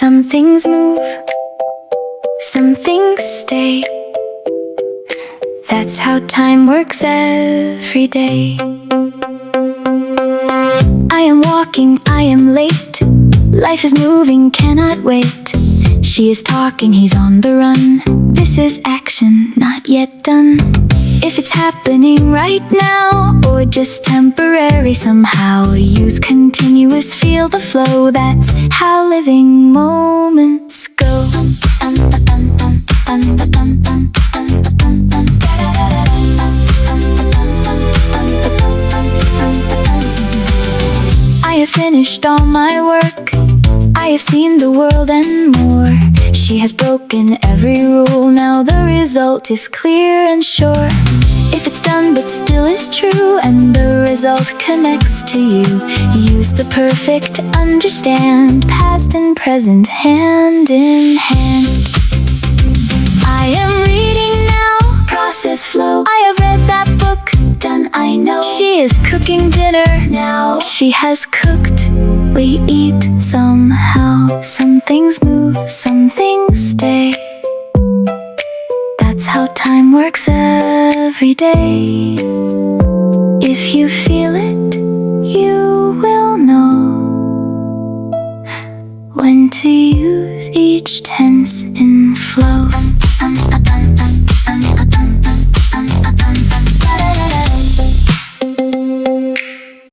Some things move, some things stay. That's how time works every day. I am walking, I am late. Life is moving, cannot wait. She is talking, he's on the run. This is action, not yet done. If it's happening right now, or just temporary somehow, use continuous, feel the flow. That's how living moments go. I have finished all my work. I have seen the world and more. She has broken every rule. Now the result is clear and sure. If it's done but still is true, and the result connects to you, use the perfect to understand. Past and present, hand in hand. I am reading now, process flow. I have read that book, done, I know. She is cooking dinner now. She has cooked, we eat somehow. Some things move, some things stay. That's how time works every day. If you feel it, you will know when to use each tense in flow.